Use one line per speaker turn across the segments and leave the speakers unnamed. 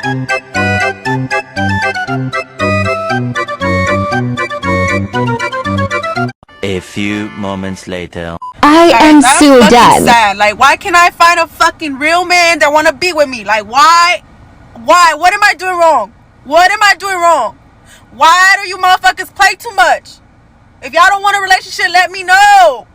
A few moments later.
I am so done.
Sad. Like, why can't I find a fucking real man that want to be with me? Like, why? What am I doing wrong? What am I doing wrong? Why do you motherfuckers play too much? If y'all don't want a relationship, let me know.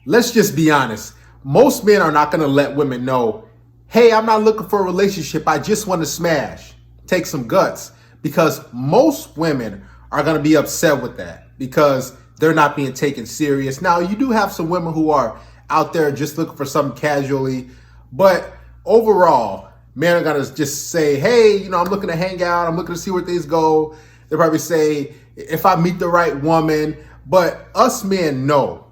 Let's just be honest. Most men are not going to let women know, hey, I'm not looking for a relationship. I just want to smash. Take some guts. Because most women are going to be upset with that because they're not being taken serious. Now, you do have some women who are out there just looking for something casually. But overall, men are going to just say, hey, I'm looking to hang out. I'm looking to see where things go. They'll probably say, if I meet the right woman. But us men know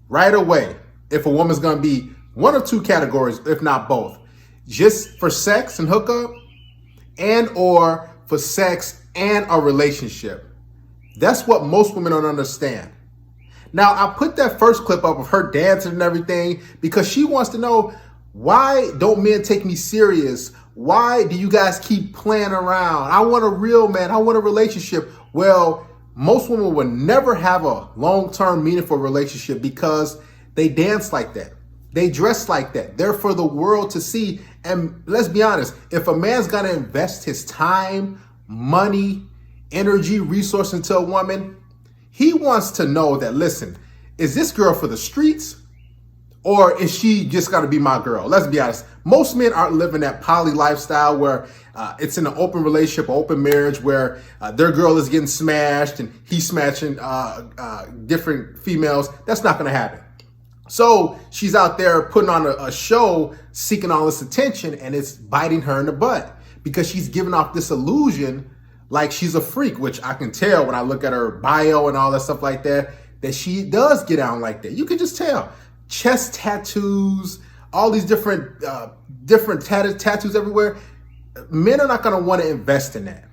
right away if a woman's going to be one of two categories, if not both. Just for sex and hookup and or for sex and a relationship. That's what most women don't understand. Now, I put that first clip up of her dancing and everything because she wants to know, why don't men take me serious? Why do you guys keep playing around? I want a real man. I want a relationship. Well, most women will never have a long-term meaningful relationship because they dance like that. They dress like that. They're for the world to see. And let's be honest, if a man's got to invest his time, money, energy, resource into a woman, he wants to know that, listen, is this girl for the streets or is she just got to be my girl? Let's be honest. Most men aren't living that poly lifestyle where it's in an open relationship, open marriage where their girl is getting smashed and he's smashing different females. That's not going to happen. So she's out there putting on a show, seeking all this attention, and it's biting her in the butt because she's giving off this illusion like she's a freak, which I can tell when I look at her bio and all that stuff like that she does get down like that. You can just tell. Chest tattoos, all these different tattoos everywhere. Men are not going to want to invest in that.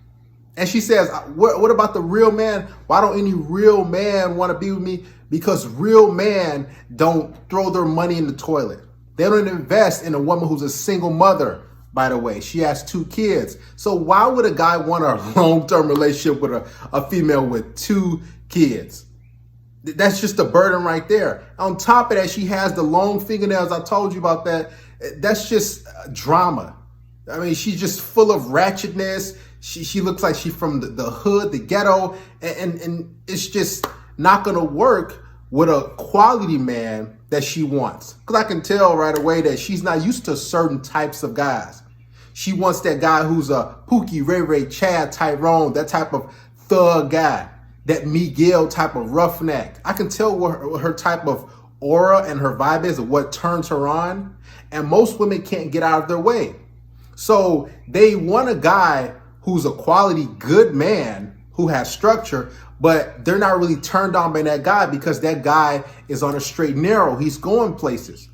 And she says, what about the real man? Why don't any real man want to be with me? Because real men don't throw their money in the toilet. They don't invest in a woman who's a single mother, by the way. She has 2 kids. So why would a guy want a long-term relationship with a female with 2 kids? That's just a burden right there. On top of that, she has the long fingernails. I told you about that. That's just drama. I mean, she's just full of ratchetness. She looks like she's from the hood, the ghetto, and it's just not going to work with a quality man that she wants. Because I can tell right away that she's not used to certain types of guys. She wants that guy who's a Pookie, Ray Ray, Chad, Tyrone, that type of thug guy, that Miguel type of roughneck. I can tell what her type of aura and her vibe is and what turns her on. And most women can't get out of their way. So they want a guy who's a quality good man who has structure, but they're not really turned on by that guy because that guy is on a straight and narrow. He's going places.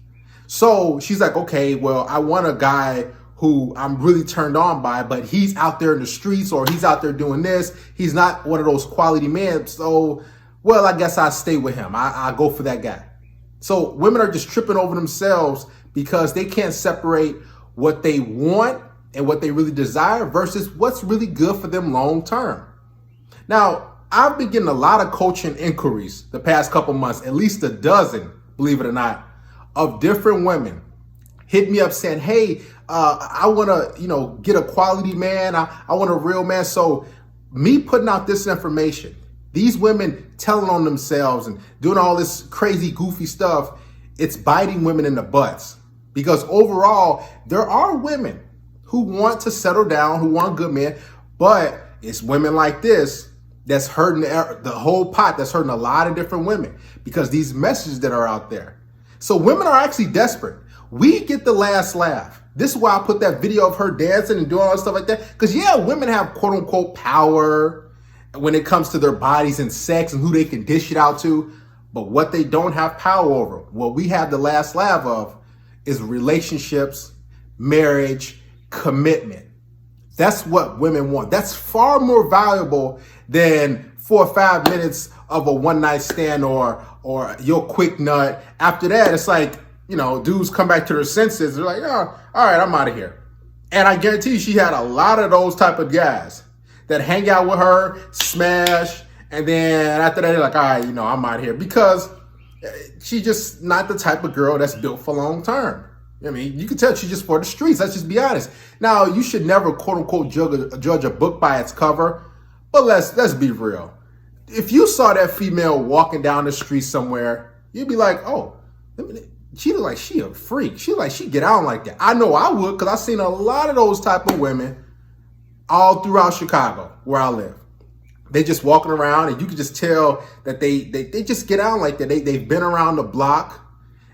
So she's like, okay, well, I want a guy who I'm really turned on by, but he's out there in the streets or he's out there doing this. He's not one of those quality men. So, well, I guess I'll stay with him. I'll go for that guy. So women are just tripping over themselves because they can't separate what they want and what they really desire versus what's really good for them long term. Now, I've been getting a lot of coaching inquiries the past couple months, at least a dozen, believe it or not, of different women hit me up saying, hey, I want to, get a quality man. I want a real man. So me putting out this information, these women telling on themselves and doing all this crazy, goofy stuff, it's biting women in the butts. Because overall, there are women who want to settle down, who want a good man, but it's women like this that's hurting the whole pot, that's hurting a lot of different women because these messages that are out there. So women are actually desperate. We get the last laugh. This is why I put that video of her dancing and doing all that stuff like that. Because yeah, women have quote unquote power when it comes to their bodies and sex and who they can dish it out to. But what they don't have power over, what we have the last laugh of, is relationships, marriage, commitment. That's what women want. That's far more valuable than 4 or 5 minutes of a one night stand or your quick nut. After that, it's like, dudes come back to their senses. They're like, oh, all right, I'm out of here. And I guarantee you she had a lot of those type of guys that hang out with her, smash, and then after that, they're like, all right, I'm out here. Because she's just not the type of girl that's built for long term. I mean, you can tell she's just for the streets. Let's just be honest. Now, you should never, quote unquote, judge a book by its cover. But let's be real. If you saw that female walking down the street somewhere, you'd be like, oh, she look like she a freak. She like she get out like that. I know I would, because I've seen a lot of those type of women all throughout Chicago where I live. They just walking around, and you can just tell that they just get out like that. They've been around the block,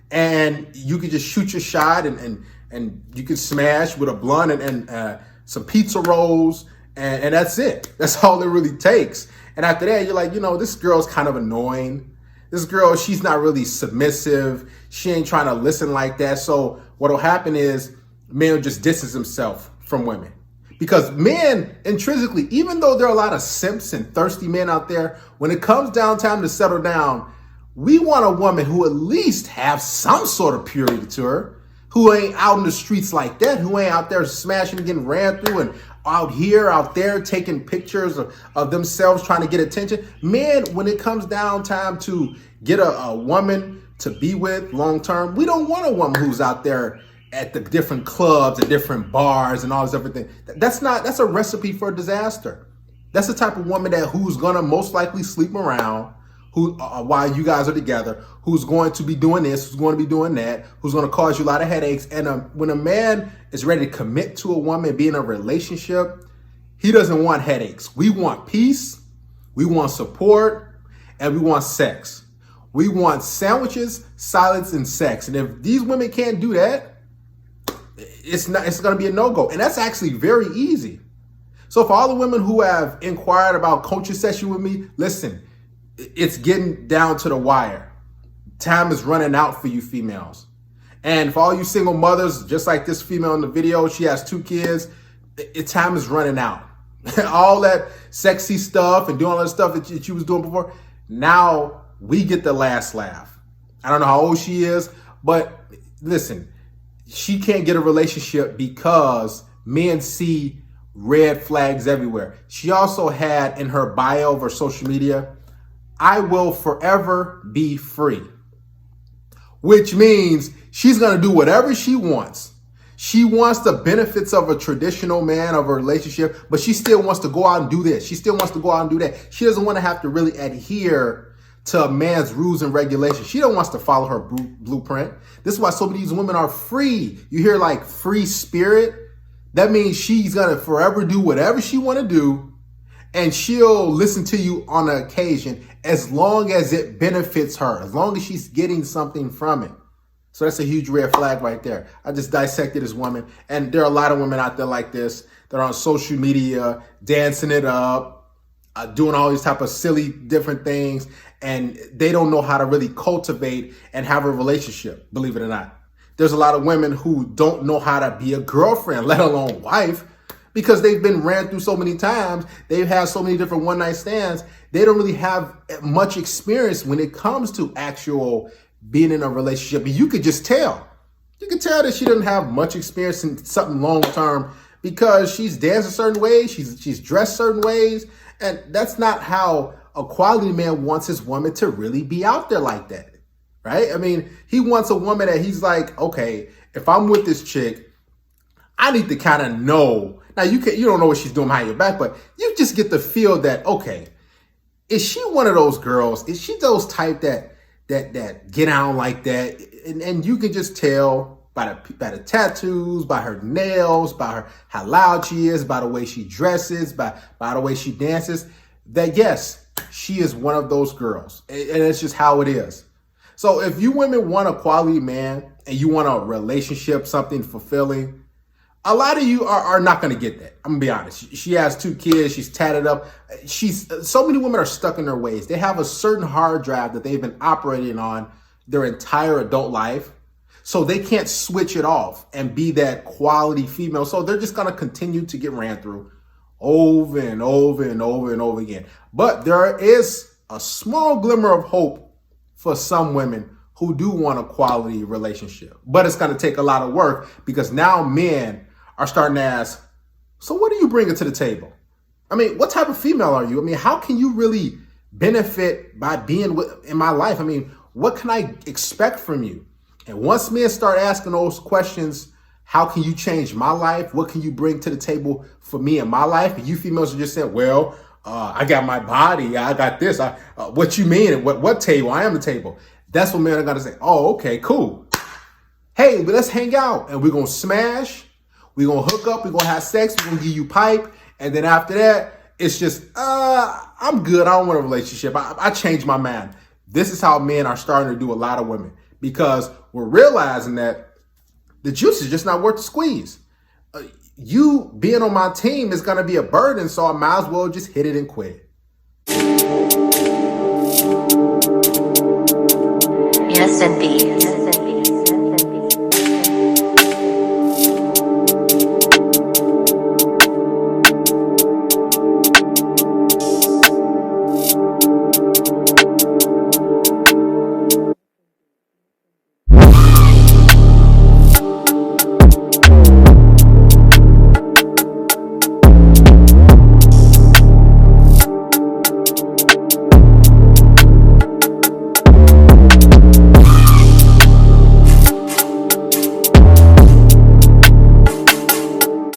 and you can just shoot your shot, and you can smash with a blunt and some pizza rolls, and that's it. That's all it really takes. And after that, you're like, this girl's kind of annoying. This girl, she's not really submissive. She ain't trying to listen like that. So what'll happen is men will just distance himself from women. Because men, intrinsically, even though there are a lot of simps and thirsty men out there, when it comes down time to settle down, we want a woman who at least have some sort of purity to her, who ain't out in the streets like that, who ain't out there smashing and getting ran through and out there taking pictures of themselves trying to get attention. Men, when it comes down time to get a woman to be with long term, we don't want a woman who's out there at the different clubs and different bars and all this everything. That's a recipe for disaster. That's the type of woman who's gonna most likely sleep around, who while you guys are together, who's going to be doing this, who's going to be doing that, who's going to cause you a lot of headaches. And when a man is ready to commit to a woman, be in a relationship, he doesn't want headaches. We want peace, we want support, and we want sex. We want sandwiches, salads, and sex. And if these women can't do that, it's going to be a no-go. And that's actually very easy. So for all the women who have inquired about coaching session with me, listen, it's getting down to the wire. Time is running out for you females. And for all you single mothers, just like this female in the video, she has 2 kids, time is running out. All that sexy stuff and doing all that stuff that you was doing before, now we get the last laugh. I don't know how old she is, but listen, she can't get a relationship because men see red flags everywhere. She also had in her bio of her social media, I will forever be free, which means she's going to do whatever she wants. She wants the benefits of a traditional man, of a relationship, but she still wants to go out and do this. She still wants to go out and do that. She doesn't want to have to really adhere to a man's rules and regulations. She don't want to follow her blueprint. This is why so many of these women are free. You hear like free spirit. That means she's going to forever do whatever she want to do. And she'll listen to you on an occasion as long as it benefits her, as long as she's getting something from it. So that's a huge red flag right there. I just dissected this woman. And there are a lot of women out there like this that are on social media, dancing it up, doing all these type of silly different things. And they don't know how to really cultivate and have a relationship, believe it or not. There's a lot of women who don't know how to be a girlfriend, let alone wife, because they've been ran through so many times. They've had so many different one-night stands. They don't really have much experience when it comes to actual being in a relationship. And you could just tell. You can tell that she doesn't have much experience in something long-term because she's dancing certain ways, she's dressed certain ways, and that's not how a quality man wants his woman to really be out there like that, right? I mean, he wants a woman that he's like, okay, if I'm with this chick, I need to kind of know. Now, you don't know what she's doing behind your back, but you just get the feel that, okay, is she one of those girls? Is she those type that get out like that? And you can just tell by the tattoos, by her nails, by how loud she is, by the way she dresses, by the way she dances, that yes, she is one of those girls. And it's just how it is. So if you women want a quality man and you want a relationship, something fulfilling, a lot of you are not going to get that. I'm going to be honest. She has 2 kids. She's tatted up. So many women are stuck in their ways. They have a certain hard drive that they've been operating on their entire adult life. So they can't switch it off and be that quality female. So they're just going to continue to get ran through over and over and over and over again. But there is a small glimmer of hope for some women who do want a quality relationship. But it's going to take a lot of work because now men are starting to ask, so what are you bringing to the table? I mean, what type of female are you? I mean, how can you really benefit by being in my life? I mean, what can I expect from you? And once men start asking those questions, how can you change my life? What can you bring to the table for me in my life? And you females are just saying, well, I got my body. I got this. What you mean? What table? I am the table. That's what men are going to say. Oh, okay, cool. Hey, but let's hang out and we're going to smash. We're going to hook up. We're going to have sex. We're going to give you pipe. And then after that, it's just, I'm good. I don't want a relationship. I changed my mind. This is how men are starting to do a lot of women because we're realizing that the juice is just not worth the squeeze. You being on my team is going to be a burden, so I might as well just hit it and quit.
Yes, indeed.